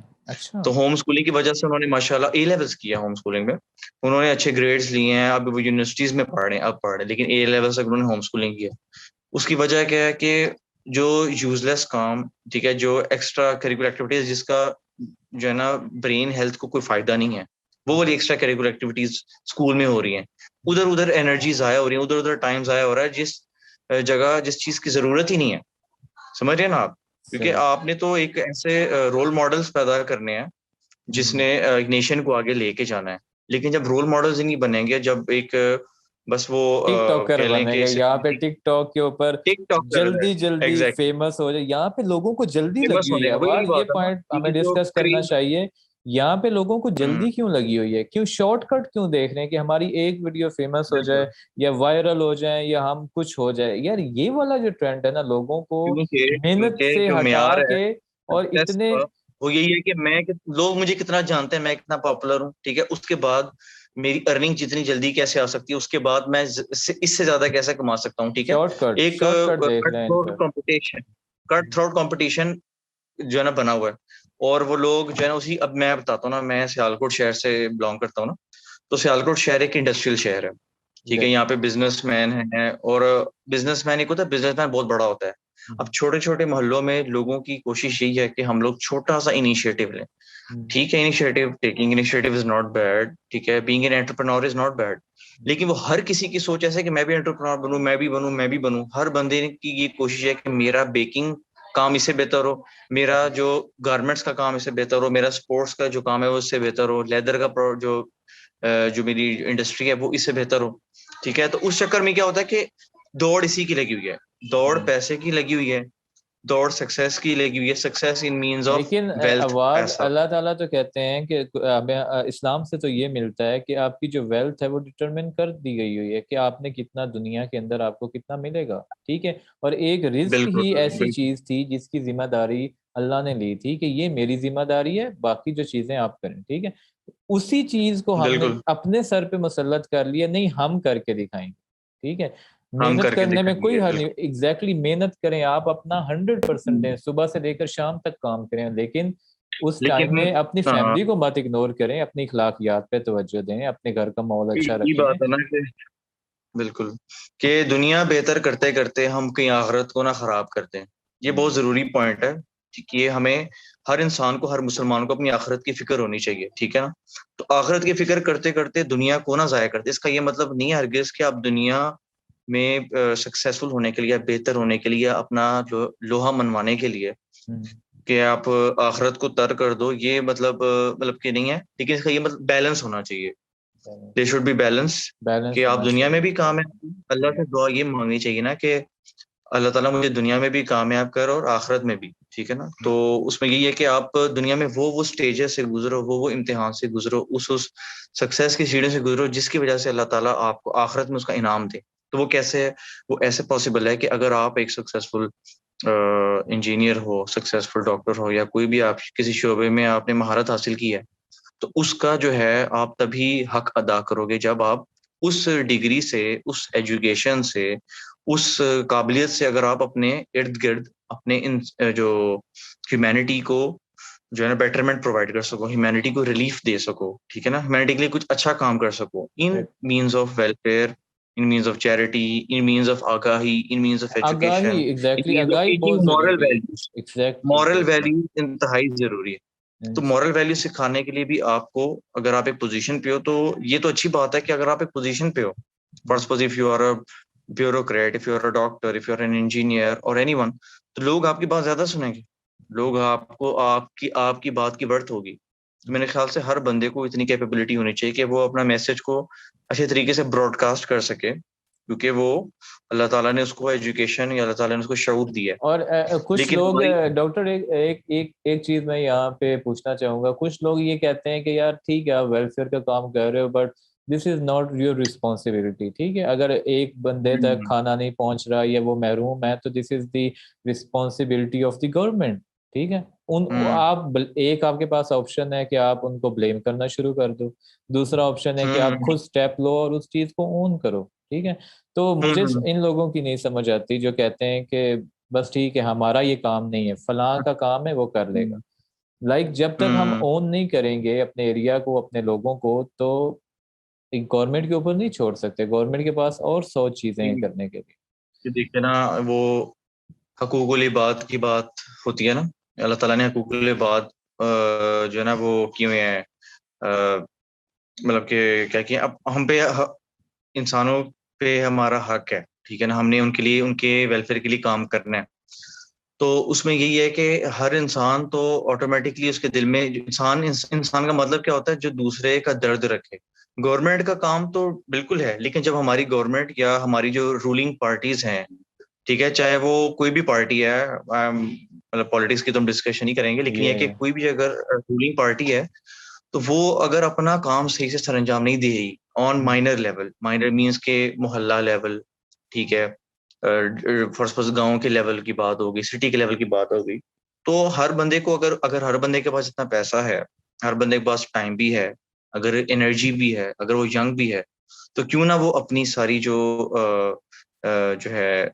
تو ہوم اسکولنگ کی وجہ سے انہوں نے ماشاءاللہ اے لیولس کیا ہوم اسکولنگ میں, انہوں نے اچھے گریڈز لیے ہیں, اب وہ یونیورسٹیز میں پڑھ رہے ہیں, اب پڑھ رہے ہیں, لیکن اے لیولس تک انہوں نے ہوم اسکولنگ کیا. اس کی وجہ کیا ہے کہ جو یوز لیس کام, ٹھیک ہے, جو ایکسٹرا کریکولر ایکٹیویٹیز جس کا جو ہے نا برین ہیلتھ کو کوئی فائدہ نہیں ہے, وہ والی ایکسٹرا کریکولر ایکٹیویٹیز اسکول میں ہو رہی ہیں. ادھر انرجی ضائع ہو رہی ہے, ادھر ٹائم ضائع ہو رہا ہے جس جگہ جس چیز کی ضرورت ہی نہیں ہے. سمجھ رہے ہیں نا آپ, کیونکہ آپ نے تو ایک ایسے رول ماڈلز پیدا کرنے ہیں جس نے نیشن کو آگے لے کے جانا ہے. لیکن جب رول ماڈلز ہی نہیں بنیں گے, جب ایک بس وہ ٹک ٹاکر بنے گا, یہاں پہ ٹک ٹاک کے اوپر جلدی فیمس ہو جائے, یہاں پہ لوگوں کو جلدی لگی ہوئی ہے. آواز یہ پوائنٹ ہمیں ڈسکس کرنا چاہیے, یہاں پہ لوگوں کو جلدی کیوں لگی ہوئی ہے, کیوں شارٹ کٹ کیوں دیکھ رہے ہیں کہ ہماری ایک ویڈیو فیمس ہو جائے یا وائرل ہو جائے یا ہم کچھ ہو جائے. یار یہ والا جو ٹرینڈ ہے نا, لوگوں کو محنت سے ہٹا کے, اور اتنے وہ یہی ہے کہ لوگ مجھے کتنا جانتے ہیں, میں کتنا پاپولر ہوں, ٹھیک ہے, اس کے بعد میری ارننگ جتنی جلدی کیسے آ سکتی ہے, اس کے بعد میں اس سے زیادہ کیسے کما سکتا ہوں, ٹھیک ہے. ایک کٹ تھروٹ کمپٹیشن جو ہے نا بنا ہوا ہے, اور وہ لوگ جو ہے نا اسی, اب میں بتاتا ہوں نا, میں سیالکوٹ شہر سے بلانگ کرتا ہوں نا, تو سیالکوٹ شہر ایک انڈسٹریل شہر ہے, ٹھیک ہے. یہاں پہ بزنس مین ہیں, اور بزنس مین ایک ہوتا ہے, بزنس مین بہت بڑا ہوتا ہے. اب چھوٹے چھوٹے محلوں میں لوگوں کی کوشش یہی ہے کہ ہم لوگ چھوٹا سا انیشیٹو لیں. ٹھیک ہے, initiative taking initiative is not bad, ٹھیک ہے, being an entrepreneur is not bad, لیکن وہ ہر کسی کی سوچ ایسے کہ میں بھی انٹرپرینور بنوں, میں بھی بنوں, میں بھی بنوں. ہر بندے کی یہ کوشش ہے کہ میرا بیکنگ کام اس سے بہتر ہو, میرا جو گارمنٹس کا کام اس سے بہتر ہو, میرا سپورٹس کا جو کام ہے وہ اس سے بہتر ہو, لیدر کا جو میری انڈسٹری ہے وہ اس سے بہتر ہو. ٹھیک ہے, تو اس چکر میں کیا ہوتا ہے کہ دوڑ اسی کی لگی ہوئی ہے, دوڑ پیسے کی لگی ہوئی ہے, دوڑ سکسیس کی لگی ہوئی ہے, سکسیس ان مینز آف لیکن ویلتھ. ایوارڈ ایسا اللہ تعالیٰ تو کہتے ہیں کہ ہمیں اسلام سے تو یہ ملتا ہے کہ آپ کی جو ویلتھ ہے وہ ڈٹرمن کر دی گئی ہوئی ہے کہ آپ نے کتنا دنیا کے اندر آپ کو کتنا ملے گا. ٹھیک ہے, اور ایک رزق ہی بالکل ایسی بالکل چیز تھی جس کی ذمہ داری اللہ نے لی تھی کہ یہ میری ذمہ داری ہے, باقی جو چیزیں آپ کریں. ٹھیک ہے, اسی چیز کو ہم نے بالکل اپنے سر پہ مسلط کر لیا, نہیں ہم کر کے دکھائیں گے. ٹھیک ہے, ہم محنت کر کے کرنے میں دکھائیں کوئی گے. حل نہیں, ایگزیکٹلی محنت کریں آپ, اپنا 100% دیں, صبح سے لے کر شام تک کام کریں, لیکن اس ٹائم لیکن میں اپنی فیملی کو مت اگنور کریں, اپنی اخلاقیات پہ توجہ دیں, اپنے گھر کا ماحول اچھا یہ رکھیں. بات ہے نا کہ بالکل, کہ دنیا بہتر کرتے کرتے ہم کہیں آخرت کو نہ خراب کرتے ہیں. یہ بہت ضروری پوائنٹ ہے کہ ہمیں ہر انسان کو, ہر مسلمان کو اپنی آخرت کی فکر ہونی چاہیے. ٹھیک ہے نا, تو آخرت کی فکر کرتے کرتے دنیا کو نہ ضائع کرتے. اس کا یہ مطلب نہیں ہے ہرگز کہ آپ دنیا میں سکسیسفل ہونے کے لیے, بہتر ہونے کے لیے, اپنا جو لوہا منوانے کے لیے کہ آپ آخرت کو ترک کر دو, یہ مطلب کہ نہیں ہے. لیکن اس کا یہ مطلب بیلنس ہونا چاہیے, دے شوڈ بی بیلنس, کہ بیلنس آپ ہونا دنیا میں چاہیے. بھی کامیاب, اللہ سے دعا یہ مانگنی چاہیے نا کہ اللہ تعالیٰ مجھے دنیا میں بھی کامیاب کر اور آخرت میں بھی. ٹھیک ہے نا, تو اس میں یہی ہے کہ آپ دنیا میں وہ اسٹیجز سے گزرو, وہ امتحان سے گزرو, اس سکسیس کی سیڑھیوں سے گزرو جس کی وجہ سے اللہ تعالیٰ آپ کو آخرت میں اس کا انعام دے. تو وہ کیسے ہے, وہ ایسے پاسبل ہے کہ اگر آپ ایک سکسیسفل انجینئر ہو, سکسیسفل ڈاکٹر ہو, یا کوئی بھی آپ کسی شعبے میں آپ نے مہارت حاصل کی ہے, تو اس کا جو ہے آپ تبھی حق ادا کرو گے جب آپ اس ڈگری سے, اس ایجوکیشن سے, اس قابلیت سے اگر آپ اپنے ارد گرد اپنے جو ہیومینٹی کو جو ہے نا بیٹرمنٹ پرووائڈ کر سکو, ہیومینٹی کو ریلیف دے سکو. ٹھیک ہے نا, ہیومینٹی کے لیے کچھ اچھا کام کر سکو, in means of welfare, in means of charity, in means of آگاہی, in means of آگاہی, education, in exactly means of آگاہی teaching بہت moral ضروری ہے. values. Moral exactly. values انتہائی ضروری ہے. تو moral values سکھانے کے لیے بھی آپ کو, اگر آپ ایک پوزیشن پہ ہو تو یہ تو اچھی بات ہے کہ اگر آپ ایک پوزیشن پہ ہو, فرض suppose if you are a bureaucrat, if you are a doctor, if you are an engineer or anyone, تو لوگ آپ کی بات زیادہ سنیں گے, لوگ آپ کو آپ کی بات کی ورتھ ہوگی. تو میرے خیال سے ہر بندے کو اتنی کیپیبلٹی ہونی چاہیے کہ وہ اپنا میسج کو اچھے طریقے سے براڈ کاسٹ کر سکے, کیونکہ وہ اللہ تعالیٰ نے اس کو ایجوکیشن, یا اللہ تعالیٰ نے اس کو شعور دیا ہے. اور کچھ لیکن لوگ, ہماری ڈاکٹر ایک چیز میں یہاں پہ پوچھنا چاہوں گا, کچھ لوگ یہ کہتے ہیں کہ یار ٹھیک ہے آپ ویلفیئر کا کام کر رہے ہو, but this is not your responsibility. ٹھیک ہے, اگر ایک بندے تک کھانا نہیں پہنچ رہا یا وہ محروم ہے تو this is the responsibility of the government. ٹھیک ہے, آپ کے پاس آپشن ہے کہ آپ ان کو بلیم کرنا شروع کر دو, دوسرا آپشن ہے کہ آپ خود اسٹیپ لو اور اس چیز کو اون کرو. ٹھیک ہے, تو مجھے ان لوگوں کی نہیں سمجھ آتی جو کہتے ہیں کہ بس ٹھیک ہے ہمارا یہ کام نہیں ہے, فلاں کا کام ہے وہ کر لے گا. لائک جب تک ہم اون نہیں کریں گے اپنے ایریا کو, اپنے لوگوں کو, تو گورنمنٹ کے اوپر نہیں چھوڑ سکتے. گورنمنٹ کے پاس اور 100 چیزیں ہیں کرنے کے لیے. دیکھتے نا, وہ حقوق العباد کی بات ہوتی ہے نا, اللہ تعالیٰ نے حقوق العباد جو ہے نا وہ کیے ہوئے ہیں, مطلب کہ کیا کیا, اب ہم پہ انسانوں پہ ہمارا حق ہے. ٹھیک ہے نا, ہم نے ان کے لیے, ان کے ویلفیئر کے لیے کام کرنا ہے. تو اس میں یہی ہے کہ ہر انسان تو آٹومیٹکلی اس کے دل میں, انسان کا مطلب کیا ہوتا ہے, جو دوسرے کا درد رکھے. گورنمنٹ کا کام تو بالکل ہے, لیکن جب ہماری گورنمنٹ یا ہماری جو رولنگ پارٹیز ہیں, ٹھیک ہے, چاہے وہ کوئی بھی پارٹی ہے, مطلب پالیٹکس کی تو ہم ڈسکشن نہیں کریں گے, لیکن یہ کہ کوئی بھی اگر رولنگ پارٹی ہے تو وہ اگر اپنا کام صحیح سے سر انجام نہیں دے رہی آن مائنر لیول, مائنر مینس کے محلہ لیول, ٹھیک ہے, فرسٹ پرس گاؤں کے لیول کی بات ہوگی, سٹی کے لیول کی بات ہوگی, تو ہر بندے کو اگر ہر بندے کے پاس اتنا پیسہ ہے, ہر بندے کے پاس ٹائم بھی ہے, اگر انرجی بھی ہے, اگر وہ ینگ بھی ہے, تو کیوں نہ وہ اپنی ساری جو ہے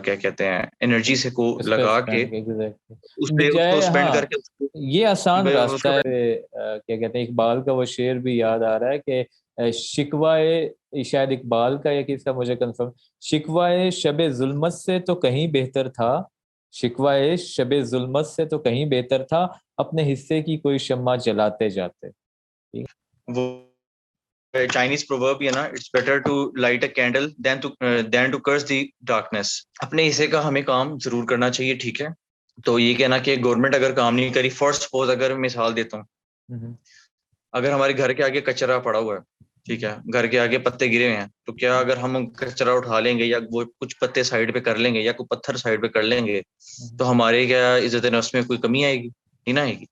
کیا کہتے ہیں انرجی سے کو لگا کے اس کو اسپینڈ کر کے, یہ آسان اس راستہ کو ہے. کیا کہتے ہیں, اقبال کا وہ شعر بھی یاد آ رہا ہے کہ شکوائے شاید اقبال کا یا کس کا مجھے کنفرم، شکوائے شب ظلمت سے تو کہیں بہتر تھا، شکوائے شب ظلمت سے تو کہیں بہتر تھا، اپنے حصے کی کوئی شمع جلاتے جاتے. وہ چائنیز پروورب ہے نا، it's better to light a candle than to curse the darkness. اپنے حصے کا ہمیں کام ضرور کرنا چاہیے، ٹھیک ہے. تو یہ کہنا کہ گورنمنٹ اگر کام نہیں کری، فار سپوز اگر مثال دیتا ہوں، اگر ہمارے گھر کے آگے کچرا پڑا ہوا ہے، ٹھیک ہے، گھر کے آگے پتے گرے ہوئے ہیں، تو کیا اگر ہم کچرا اٹھا لیں گے یا وہ کچھ پتے سائڈ پہ کر لیں گے یا کوئی پتھر سائڈ پہ کر لیں گے تو ہمارے کیا عزت نفس میں کوئی کمی آئے گی؟ نہیں نہ آئے گی.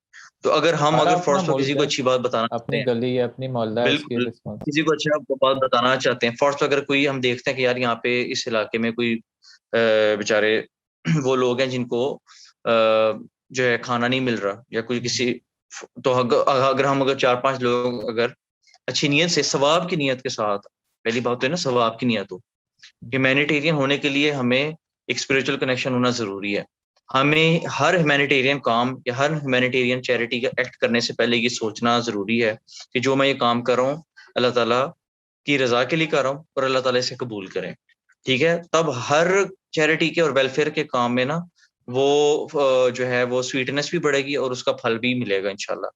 تو اگر ہم ہمارا اگر اپنا فورس ملک کسی کو ہے، اچھی بات بتانا چاہتے اپنی ہیں، گلی ہے، اپنی محلہ ہے، اس کی بالکل رسپانس. کسی کو اچھا بات بتانا چاہتے ہیں، فورس اگر کوئی ہم دیکھتے ہیں کہ یار یہاں پہ اس علاقے میں کوئی بیچارے وہ لوگ ہیں جن کو جو ہے کھانا نہیں مل رہا یا کوئی کسی، تو اگر ہم 4-5 لوگ اگر اچھی نیت سے، ثواب کی نیت کے ساتھ، پہلی بات تو ہے نا ثواب کی نیت ہو. ہیومینیٹیرین ہونے کے لیے ہمیں ایک اسپرچل کنیکشن ہونا ضروری ہے. ہمیں ہر ہیومینیٹیرین کام یا ہر ہیومینیٹیرین چیریٹی کا ایکٹ کرنے سے پہلے یہ سوچنا ضروری ہے کہ جو میں یہ کام کر رہا ہوں اللہ تعالیٰ کی رضا کے لیے کر رہا ہوں اور اللہ تعالیٰ اسے قبول کریں، ٹھیک ہے. تب ہر چیریٹی کے اور ویلفیئر کے کام میں نا وہ جو ہے وہ سویٹنس بھی بڑھے گی اور اس کا پھل بھی ملے گا انشاءاللہ.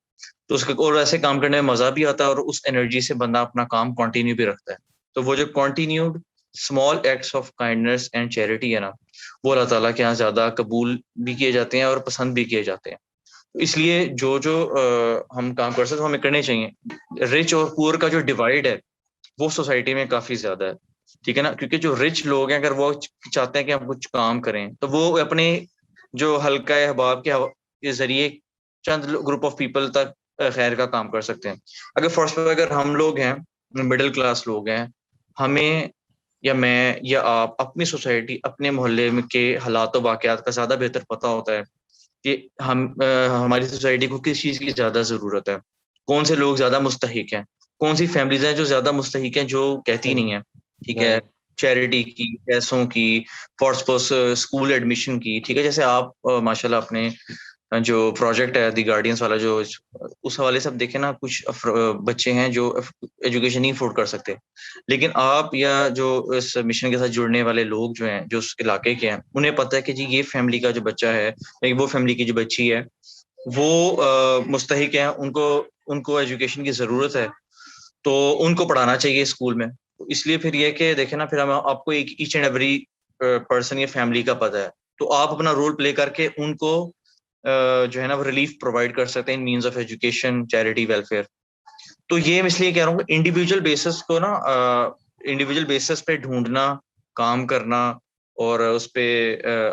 تو اس کا اور ایسے کام کرنے میں مزہ بھی آتا ہے اور اس انرجی سے بندہ اپنا کام کنٹینیو بھی رکھتا ہے. تو وہ جو continued small acts of kindness and charity ہے نا، وہ اللہ تعالیٰ کے یہاں زیادہ قبول بھی کیے جاتے ہیں اور پسند بھی کیے جاتے ہیں. اس لیے جو ہم کام کر سکتے ہیں ہمیں کرنے چاہیے. رچ اور پور کا جو ڈیوائڈ ہے وہ سوسائٹی میں کافی زیادہ ہے، ٹھیک ہے نا. کیونکہ جو رچ لوگ ہیں اگر وہ چاہتے ہیں کہ ہم کچھ کام کریں تو وہ اپنے جو حلقہ احباب کے ذریعے چند گروپ آف پیپل تک خیر کا کام کر سکتے ہیں. اگر فرسٹ اگر ہم لوگ ہیں مڈل کلاس لوگ ہیں، ہمیں یا میں یا آپ اپنی سوسائٹی اپنے محلے میں کے حالات و واقعات کا زیادہ بہتر پتہ ہوتا ہے کہ ہماری سوسائٹی کو کس چیز کی زیادہ ضرورت ہے، کون سے لوگ زیادہ مستحق ہیں، کون سی فیملیز ہیں جو زیادہ مستحق ہیں جو کہتی نہیں ہیں، ٹھیک ہے، چیریٹی کی، پیسوں کی، فار سپوز اسکول ایڈمیشن کی، ٹھیک ہے. جیسے آپ ماشاءاللہ اپنے جو پروجیکٹ ہے دی گارڈینس والا، جو اس حوالے سے آپ دیکھیں نا، کچھ بچے ہیں جو ایجوکیشن نہیں افورڈ کر سکتے، لیکن آپ یا جو اس مشن کے ساتھ جڑنے والے لوگ جو ہیں جو اس علاقے کے ہیں انہیں پتہ ہے کہ جی یہ فیملی کا جو بچہ ہے یا وہ فیملی کی جو بچی ہے وہ مستحق ہیں، ان کو ایجوکیشن کی ضرورت ہے، تو ان کو پڑھانا چاہیے اسکول میں. اس لیے پھر یہ کہ دیکھیں نا، پھر آپ کو ایچ اینڈ ایوری پرسن یا فیملی کا پتہ ہے، تو آپ اپنا رول پلے کر کے ان کو جو ہے نا وہ ریلیف پرووائڈ کر سکتے ہیں means of education, charity, welfare. تو یہ اس لیے کہہ رہا ہوں کہ انڈیویجول بیسس کو نا، انڈیویجول بیسس پہ ڈھونڈنا، کام کرنا اور اس پہ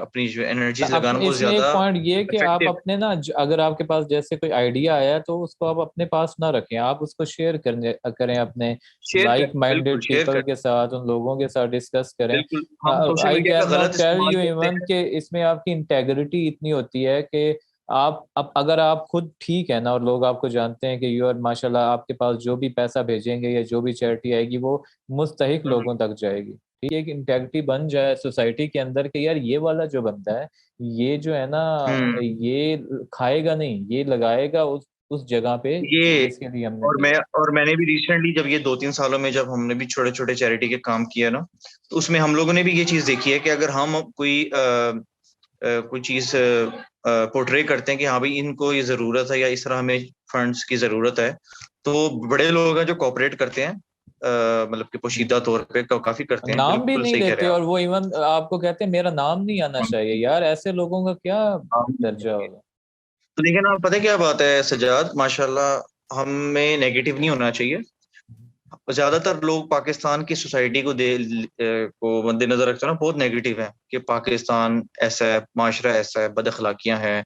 اپنی جو انرجیز لگانا وہ اس میں ایک زیادہ پوائنٹ یہ کہ آپ افیکٹو. اپنے نا، اگر آپ کے پاس جیسے کوئی آئیڈیا آیا تو اس کو آپ اپنے پاس نہ رکھیں، آپ اس کو شیئر کریں اپنے شیئر لائک کریں، بالکل مائنڈیڈ شیئر پیپل کریں، کے ساتھ، ان لوگوں کے ساتھ ڈسکس کریں. بالکل. ہم سوشل آئی میڈیا کا کین غلط ناٹ ٹیل استعمال یو کرتے ایون ہیں. کہ اس میں آپ کی انٹیگریٹی اتنی ہوتی ہے کہ آپ اگر آپ خود ٹھیک ہے نا اور لوگ آپ کو جانتے ہیں کہ یو آر ماشاء اللہ، آپ کے پاس جو بھی پیسہ بھیجیں گے یا جو بھی چیریٹی آئے گی وہ مستحق لوگوں تک جائے گی. ٹھیک ہے، ایک انٹیگریٹی بن جائے سوسائٹی کے اندر کہ یار یہ والا جو بندہ ہے یہ جو ہے نا یہ کھائے گا نہیں، یہ لگائے گا اس جگہ پہ یہ جس کے لیے ہم نے دیا. اور میں نے بھی ریسنٹلی جب یہ 2-3 سالوں میں جب ہم نے بھی چھوٹے چھوٹے چیریٹی کے کام کیا نا، تو اس میں ہم لوگوں نے بھی یہ چیز دیکھی ہے کہ اگر ہم کوئی چیز پورٹرے کرتے ہیں کہ ہاں بھائی ان کو یہ ضرورت ہے یا اس طرح ہمیں فنڈس کی ضرورت ہے، تو بڑے لوگ ہیں جو کوآپریٹ کرتے ہیں، مطلب کہ پوشیدہ طور پہ کافی کرتے ہیں. نام بھی بالکل نہیں صحیح کہہ رہے لیتے ہیں اور وہ ایون آپ کو کہتے ہیں میرا نام نہیں آنا چاہیے. یار ایسے لوگوں کا کیا درجہ آپ. ہوگا؟ تو دیکھیں نا، پتہ کیا بات ہے سجاد، ماشاءاللہ ہمیں نیگیٹو نہیں ہونا چاہیے. زیادہ تر لوگ پاکستان کی سوسائٹی کو مد نظر رکھتے ہیں نا، بہت نیگیٹو ہے کہ پاکستان ایسا ہے، معاشرہ ایسا ہے، بد اخلاقیاں ہیں،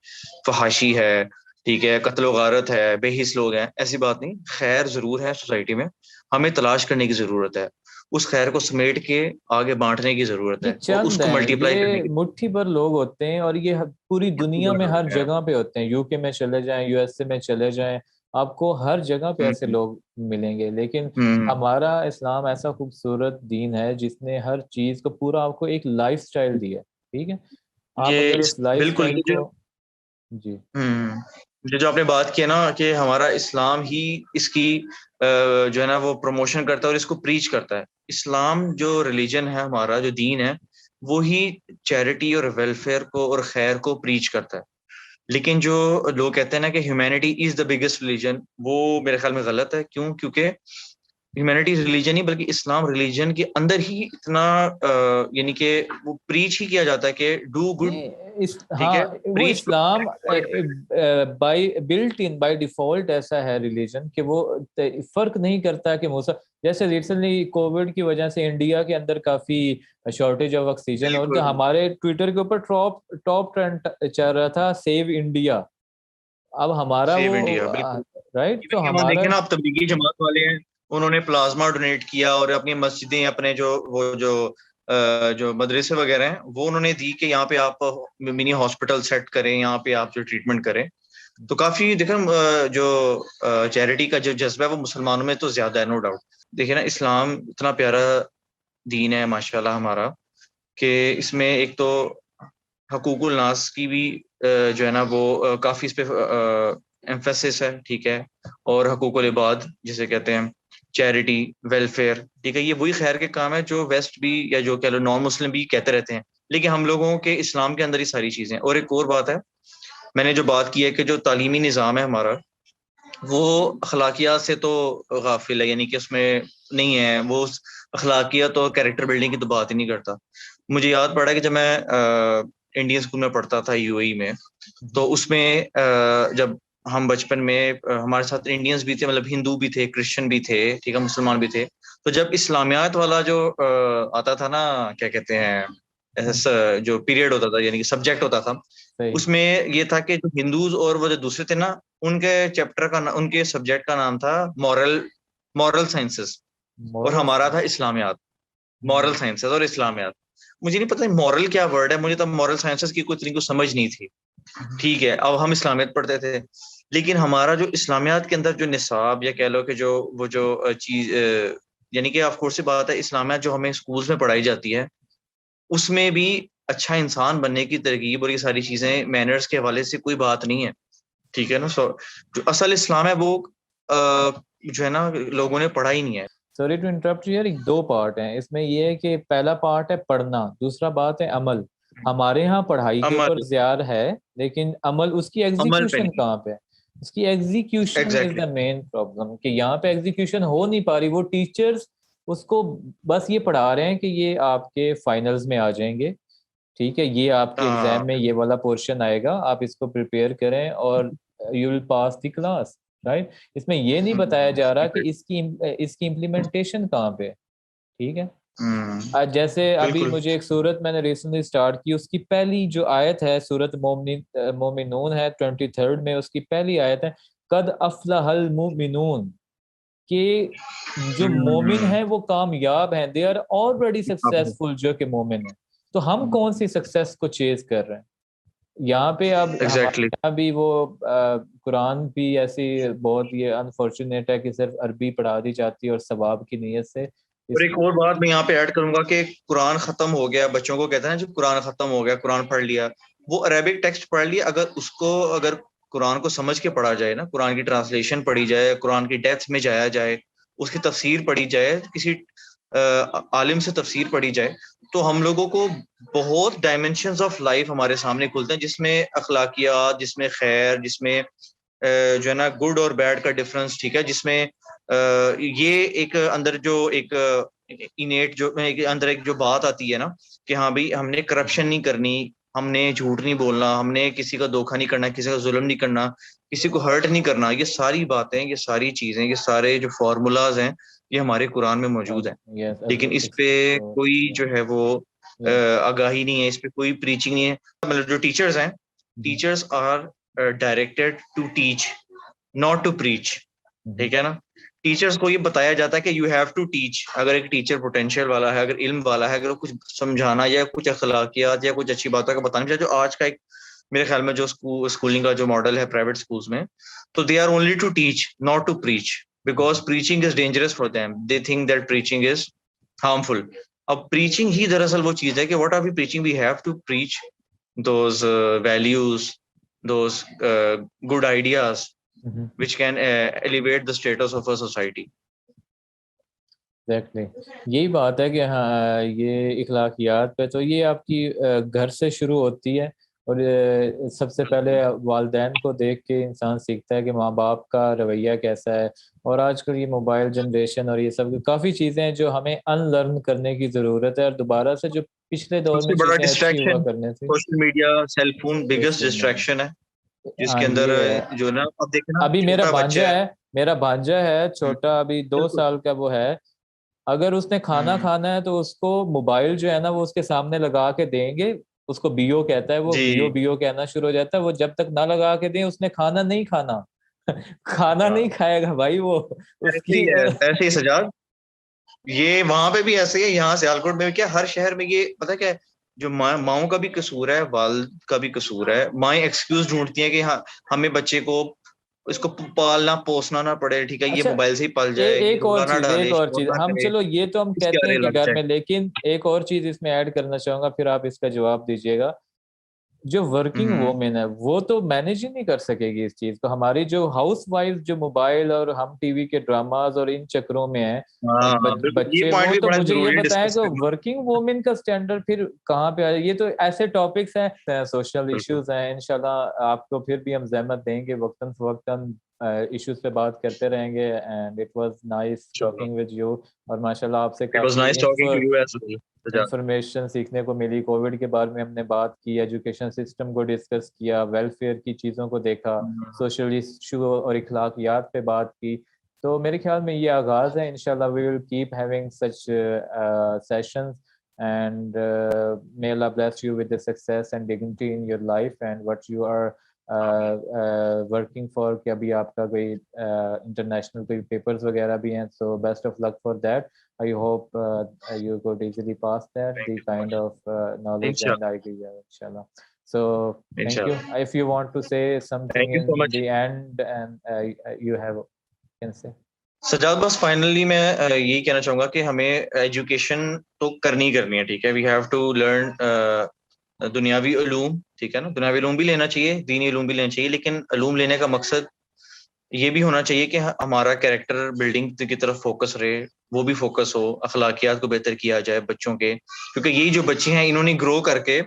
فحاشی ہے، ٹھیک ہے، قتل و غارت ہے، بے حس لوگ ہیں. ایسی بات نہیں، خیر ضرور ہے سوسائٹی میں، ہمیں تلاش کرنے کی ضرورت ہے، اس خیر کو سمیٹ کے آگے بانٹنے کی ضرورت یہ ہے اور اس چند کو ہیں، ملٹیپلائی کرنے یہ کی مٹھی بھر لوگ ہوتے ہیں اور یہ پوری دنیا میں ہر ضرورت ہے. جگہ پہ ہوتے ہیں. یو کے میں چلے جائیں، یو ایس اے میں چلے جائیں، آپ کو ہر جگہ پہ ایسے لوگ ملیں گے. لیکن ہمارا اسلام ایسا خوبصورت دین ہے جس نے ہر چیز کو پورا آپ کو ایک لائف سٹائل دیا. ٹھیک ہے، آپ اگر اس لائف بالکل سٹائل یہ جو کو جی جو آپ نے بات کی نا کہ ہمارا اسلام ہی اس کی جو ہے نا وہ پروموشن کرتا ہے اور اس کو پریچ کرتا ہے. اسلام جو ریلیجن ہے ہمارا، جو دین ہے، وہی چیریٹی اور ویلفیئر کو اور خیر کو پریچ کرتا ہے. لیکن جو لوگ کہتے ہیں نا کہ humanity is the biggest religion, وہ میرے خیال میں غلط ہے. کیوں؟ کیونکہ ہیومینٹی ریلیجن ہی بلکہ اسلام ریلیجن کے اندر ہی اتنا یعنی کہ وہ پریچ ہی کیا جاتا ہے کہ ڈو گڈ. ٹھیک ہے، ہاں وہ preach. Islam by built in by default ایسا ہے ریلیجن کہ وہ فرق نہیں کرتا کہ جیسے ریسنٹلی کووڈ کی وجہ سے انڈیا کے اندر کافی شارٹیج آف آکسیجن، اور تو ہمارے ٹویٹر کے اوپر ٹاپ ٹرینڈ چل رہا تھا سیو انڈیا. اب ہمارا سیو وہ انڈیا، بالکل. رائٹ، تو وہاں ہمارا دیکھیں نا، آپ تبلیغی جماعت والے ہیں، انہوں نے پلازما ڈونیٹ کیا اور اپنی مسجدیں، اپنے جو مدرسے وغیرہ ہیں وہ انہوں نے دی کہ یہاں پہ آپ منی ہاسپٹل سیٹ کریں، یہاں پہ آپ جو ٹریٹمنٹ کریں. تو کافی دیکھیں جو چیریٹی کا جو جذبہ ہے وہ مسلمانوں میں تو زیادہ ہے، نو ڈاؤٹ. دیکھیں نا، اسلام اتنا پیارا دین ہے ماشاءاللہ ہمارا، کہ اس میں ایک تو حقوق الناس کی بھی جو ہے نا وہ کافی اس پہ ایمفیسس ہے. ٹھیک ہے، اور حقوق العباد جسے کہتے ہیں، چیریٹی، ویلفیئر. ٹھیک ہے، یہ وہی خیر کے کام ہے جو ویسٹ بھی یا جو کہہ لو نان مسلم بھی کہتے رہتے ہیں، لیکن ہم لوگوں کے اسلام کے اندر ہی ساری چیزیں. اور ایک اور بات ہے، میں نے جو بات کی ہے کہ جو تعلیمی نظام ہے ہمارا، وہ اخلاقیات سے تو غافل ہے، یعنی کہ اس میں نہیں ہے وہ اخلاقیات اور کیریکٹر بلڈنگ کی تو بات ہی نہیں کرتا. مجھے یاد پڑا کہ جب میں انڈین اسکول میں پڑھتا تھا یو اے ای میں، تو اس میں جب ہم بچپن میں ہمارے ساتھ انڈینس بھی تھے، مطلب ہندو بھی تھے، کرسچن بھی تھے، ٹھیک ہے، مسلمان بھی تھے. تو جب اسلامیات والا جو آتا تھا نا، کیا کہتے ہیں، جو پیریڈ ہوتا تھا، یعنی کہ سبجیکٹ ہوتا تھا، اس میں یہ تھا کہ جو ہندوز اور وہ جو دوسرے تھے نا، ان کے چیپٹر کا ان کے سبجیکٹ کا نام تھا مورل سائنسز، اور ہمارا تھا اسلامیات. مورل سائنسز اور اسلامیات. مجھے نہیں پتا مورل کیا ورڈ ہے، مجھے تو مورل سائنسز کی کوئی سمجھ نہیں تھی. ٹھیک ہے، اب ہم اسلامیات پڑھتے تھے، لیکن ہمارا جو اسلامیات کے اندر جو نصاب یا کہہ لو کہ وہ جو چیز، یعنی کہ آف کورس سی بات ہے، اسلامیات جو ہمیں اسکولز میں پڑھائی جاتی ہے، اس میں بھی اچھا انسان بننے کی ترغیب اور یہ ساری چیزیں مینرز کے حوالے سے کوئی بات نہیں ہے. ٹھیک ہے نا، جو اصل اسلام ہے وہ جو ہے نا لوگوں نے پڑھا ہی نہیں ہے. سوری ٹو انٹرپٹ یار، دو پارٹ ہیں اس میں. یہ ہے کہ پہلا پارٹ ہے پڑھنا، دوسرا بات ہے عمل. ہمارے ہاں پڑھائی کے اوپر عمل زیادہ ہے، لیکن عمل، اس کی عمل پہ ایگزیکیوشن نہیں. کہاں پہ؟ اس کی execution is exactly. The main problem, کہ یہاں پہ ایگزیکیوشن ہو نہیں پا رہی. وہ ٹیچرز اس کو بس یہ پڑھا رہے ہیں کہ یہ آپ کے فائنلز میں آ جائیں گے، ٹھیک ہے، یہ آپ کے ہاں، ایگزام میں یہ والا پورشن آئے گا، آپ اس کو پریپیئر کریں اور you will pass the class, right. اس میں یہ نہیں بتایا جا رہا کہ اس کی امپلیمنٹیشن کہاں پہ. ٹھیک ہے، جیسے ابھی بالکل. مجھے ایک سورت میں نے ریسنٹلی اسٹارٹ کی، اس کی پہلی جو آیت ہے، سورت مومنون ہے 23 میں، اس کی پہلی آیت ہے قد افلح المؤمنون، کہ جو مومن ہیں وہ کامیاب ہیں، دے آر آلریڈی سکسیسفل، جو کہ مومن ہیں. تو ہم کون سی سکسیس کو چیز کر رہے ہیں یہاں پہ؟ اب ہمارے ایگزیکٹلی. یہاں بھی وہ قرآن بھی ایسی بہت یہ انفارچونیٹ ہے کہ صرف عربی پڑھا دی جاتی ہے اور ثواب کی نیت سے. اور ایک اور بات میں یہاں پہ ایڈ کروں گا کہ قرآن ختم ہو گیا، بچوں کو کہتے ہیں نا جو قرآن ختم ہو گیا، قرآن پڑھ لیا، وہ عربک ٹیکسٹ پڑھ لیا، اگر قرآن کو سمجھ کے پڑھا جائے نا، قرآن کی ٹرانسلیشن پڑھی جائے، قرآن کی ڈیپتھ میں جایا جائے، اس کی تفسیر پڑھی جائے، کسی عالم سے تفسیر پڑھی جائے، تو ہم لوگوں کو بہت ڈائمینشنز آف لائف ہمارے سامنے کھلتے ہیں، جس میں اخلاقیات، جس میں خیر، جس میں جو ہے نا گڈ اور بیڈ کا ڈفرنس. ٹھیک ہے، جس میں یہ ایک اندر جو ایک انیٹ جو اندر ایک جو بات آتی ہے نا کہ ہاں بھائی ہم نے کرپشن نہیں کرنی، ہم نے جھوٹ نہیں بولنا، ہم نے کسی کا دھوکہ نہیں کرنا، کسی کا ظلم نہیں کرنا، کسی کو ہرٹ نہیں کرنا. یہ ساری باتیں، یہ ساری چیزیں، یہ سارے جو فارمولاز ہیں، یہ ہمارے قرآن میں موجود ہیں، لیکن اس پہ کوئی جو ہے وہ آگاہی نہیں ہے، اس پہ کوئی پریچنگ نہیں ہے. مطلب جو ٹیچرز ہیں، teachers are directed to teach, not to preach. ٹھیک ہے نا، ٹیچرز کو یہ بتایا جاتا ہے کہ یو ہیو ٹو ٹیچ. اگر ایک ٹیچر پوٹینشیل والا ہے، اگر علم والا ہے، اگر وہ کچھ سمجھانا یا کچھ اخلاقیات یا کچھ اچھی باتوں کا بتانا چاہے، جو آج کا ایک میرے خیال میں جو اسکولنگ کا جو ماڈل ہے پرائیویٹ اسکولس میں، تو they are only to teach, not to preach, because preaching is dangerous for them, they think that preaching is harmful. اب پریچنگ ہی دراصل وہ چیز ہے کہ what are we preaching, we have to preach those values those good ideas which can elevate the status of a society. Exactly یہی بات ہے کہ ہاں یہ اخلاقیات پہ تو یہ آپ کی گھر سے شروع ہوتی ہے، اور سب سے پہلے والدین کو دیکھ کے انسان سیکھتا ہے کہ ماں باپ کا رویہ کیسا ہے. اور آج کل یہ موبائل جنریشن اور یہ سب کافی چیزیں ہیں جو ہمیں ان لرن کرنے کی ضرورت ہے، اور دوبارہ سے جو پچھلے دور سب میں سے بڑا چیزیں اچھی ہوا ڈسٹریکشن کرنے تھی. Social media, cell phone biggest distraction ہے، جس ہاں کے اندر یہ ہے. جو نا اب دیکھنا ابھی چھوٹا بچہ ہے. میرا بھانجا ہے چھوٹا، ابھی 2 بالکل سال کا وہ ہے. اگر اس نے کھانا کھانا ہے تو اس کو موبائل جو ہے نا وہ اس کے سامنے لگا کے دیں گے، اس کو بیو کہتا ہے، وہ جی بیو بیو کہنا شروع ہو جاتا ہے. وہ جب تک نہ لگا کے دیں اس نے کھانا نہیں کھانا کھانا نہیں کھائے گا بھائی وہ اس ایسے ہی کی. ہے، ایسے ہی سجاد. یہ وہاں پہ بھی ایسے ہے، یہاں سیالکوٹ میں کیا ہر شہر میں یہ پتہ کیا ہے، جو ماؤں کا بھی قصور ہے، والد کا بھی قصور ہے. مائیں ایکسکیوز ڈھونڈتی ہیں کہ ہاں ہمیں بچے کو اس کو پالنا پوسنا نہ پڑے، ٹھیک ہے، یہ اچھا موبائل سے ہی پل جائے، یہ ایک اور رولا نہ چیز ڈالے، شور نہ ہم کرے، چلو یہ تو ہم اس کے کہتے ہیں آرے کہ لگ گھر جائے. میں، لیکن ایک اور چیز اس میں ایڈ کرنا چاہوں گا، پھر آپ اس کا جواب دیجیے گا. جو ورکنگ وومن ہے وہ تو مینج ہی نہیں کر سکے گی اس چیز کو. ہماری جو ہاؤس وائف جو موبائل اور ہم ٹی وی کے ڈراماز اور ان چکروں میں ہیں ہاں ہاں بالکل، یہ بچے، پوائنٹ وہ بھی تو بڑا مجھے یہ ضروری ہے بتائیں ڈسکس کہ کرنا. ورکنگ وومن کا سٹینڈرڈ پھر کہاں پہ آ جائے. یہ تو ایسے ٹاپکس ہیں، سوشل بالکل ایشوز ہیں. انشاءاللہ آپ کو پھر بھی ہم زحمت دیں گے، وقتاً فوقتاً ایشوز پہ بات کرتے رہیں گے. اینڈ اٹ واز نائس انشاءاللہ. Talking with you. اور ماشاءاللہ آپ سے It was coffee nice talking to you as well, Sajad. Information سیکھنے کو ملی. کووڈ کے بارے میں ہم نے بات کی، ایجوکیشن سسٹم کو ڈسکس کیا، ویلفیئر کی چیزوں کو دیکھا، سوشل ایشو اور اخلاقیات پہ بات کی. تو میرے خیال میں یہ آغاز ہے. انشاءاللہ we will keep having such sessions and may Allah bless you with the success and dignity in your life and what you are working for. کہ ابھی آپ کا کوئی انٹرنیشنل کوئی پیپرز وغیرہ بھی ہیں، so best of luck for that. I hope you could easily pass that, Thank the you so kind much. of knowledge and Inshallah. idea, inshallah. So thank you. Inshallah. If you want to say something Thank you in so much. the end, and you have, can say. Sajjad بس finally میں یہی کہنا چاہوں گا کہ ہمیں education تو کرنی ہے، ٹھیک ہے. وی ہیو ٹو لرن دنیاوی علوم، ٹھیک ہے نا، دنیاوی علوم بھی لینا چاہیے، دینی علوم بھی لینا چاہیے، لیکن علوم لینے کا مقصد یہ بھی ہونا چاہیے کہ ہمارا کیریکٹر بلڈنگ کی طرف فوکس رہے، وہ بھی فوکس ہو، اخلاقیات کو بہتر کیا جائے بچوں کے، کیونکہ یہی جو بچے ہیں انہوں نے گرو کر کے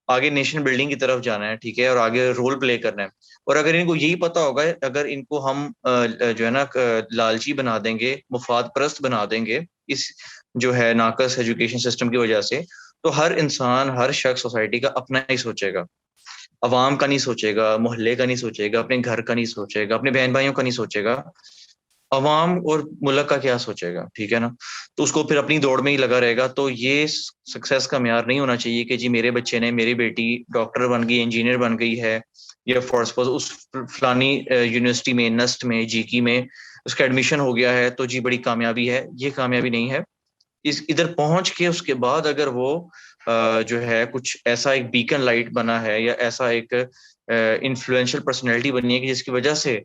آگے نیشن بلڈنگ کی طرف جانا ہے، ٹھیک ہے، اور آگے رول پلے کرنا ہے. اور اگر ان کو یہی پتا ہوگا، اگر ان کو ہم جو ہے نا لالچی بنا دیں گے، مفاد پرست بنا دیں گے اس جو ہے ناقص ایجوکیشن سسٹم کی وجہ سے، تو ہر انسان، ہر شخص سوسائٹی کا اپنا ہی سوچے گا، عوام کا نہیں سوچے گا، محلے کا نہیں سوچے گا، اپنے گھر کا نہیں سوچے گا، اپنے بہن بھائیوں کا نہیں سوچے گا. عوام اور ملک کا کیا سوچے گا، ٹھیک ہے نا. تو اس کو پھر اپنی دوڑ میں ہی لگا رہے گا. تو یہ سکسیس کا معیار نہیں ہونا چاہیے کہ جی میرے بچے نے، میری بیٹی ڈاکٹر بن گئی، انجینئر بن گئی ہے، یا فار سپوز اس فلانی یونیورسٹی میں، نسٹ میں، جی کی میں اس کا ایڈمیشن ہو گیا ہے تو جی بڑی کامیابی ہے. یہ کامیابی نہیں ہے. ادھر پہنچ کے اس کے بعد اگر وہ جو ہے کچھ ایسا ایک بیکن لائٹ بنا ہے، یا ایسا ایک انفلوئنشل پرسنالٹی بنی ہے کہ جس کی وجہ سے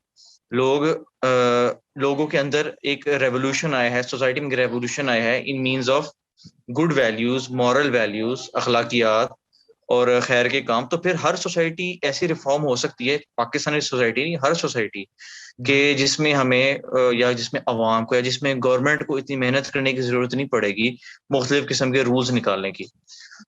لوگوں کے اندر ایک ریولوشن آیا ہے، سوسائٹی میں ریولوشن آیا ہے in means of good values, moral values, اخلاقیات اور خیر کے کام، تو پھر ہر سوسائٹی ایسی ریفارم ہو سکتی ہے، پاکستانی سوسائٹی نہیں، ہر سوسائٹی کہ جس میں ہمیں یا جس میں عوام کو یا جس میں گورنمنٹ کو اتنی محنت کرنے کی ضرورت نہیں پڑے گی مختلف قسم کے رولز نکالنے کی.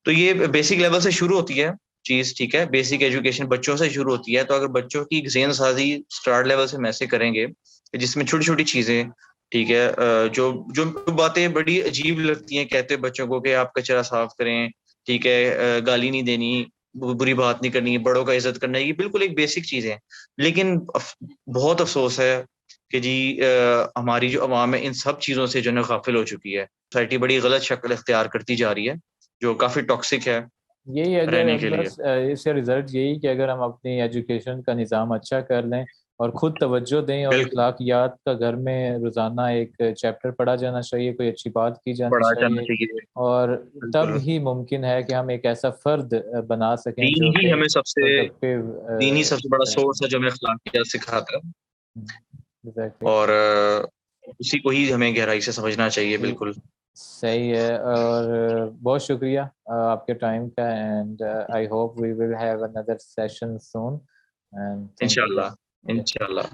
تو یہ بیسک لیول سے شروع ہوتی ہے چیز، ٹھیک ہے، بیسک ایجوکیشن بچوں سے شروع ہوتی ہے. تو اگر بچوں کی ذہن سازی اسٹارٹ لیول سے میں سے کریں گے، جس میں چھوٹی چھوٹی چیزیں، ٹھیک ہے، جو باتیں بڑی عجیب لگتی ہیں کہتے بچوں کو کہ آپ کچرا صاف کریں، ٹھیک ہے، گالی نہیں دینی، بری بات نہیں کرنی، بڑوں کا عزت کرنا، یہ بالکل ایک بیسک چیز ہے. لیکن بہت افسوس ہے کہ جی ہماری جو عوام ہے ان سب چیزوں سے جو ہے غافل ہو چکی ہے. سوسائٹی بڑی غلط شکل اختیار کرتی جا رہی ہے جو کافی ٹاکسک ہے یہی اگر رہنے کے لیے. بس اس کا رزلٹ یہی کہ اگر ہم اپنی ایجوکیشن کا نظام اچھا کر لیں اور خود توجہ دیں، اور بالکل اخلاقیات کا گھر میں روزانہ ایک چیپٹر پڑھا جانا چاہیے، کوئی اچھی بات کی جانی پڑھا جانا چاہیے، چاہیے. اور تب بالکل، ہی ممکن ہے کہ ہم ایک ایسا فرد بنا سکیں دین جو ہی کہ ہمیں سب سے دین ہی سب سے بڑا پروڈکٹیو. سورس ہے جو ہمیں اخلاقیات سکھاتا ہے، ایگزیکٹلی. اور اسی کو ہی ہمیں گہرائی سے سمجھنا چاہیے. بالکل صحیح ہے. اور بہت شکریہ آپ کے ٹائم کا. And I hope we will have another session soon. And thank you. انشاءاللہ انشاءاللہ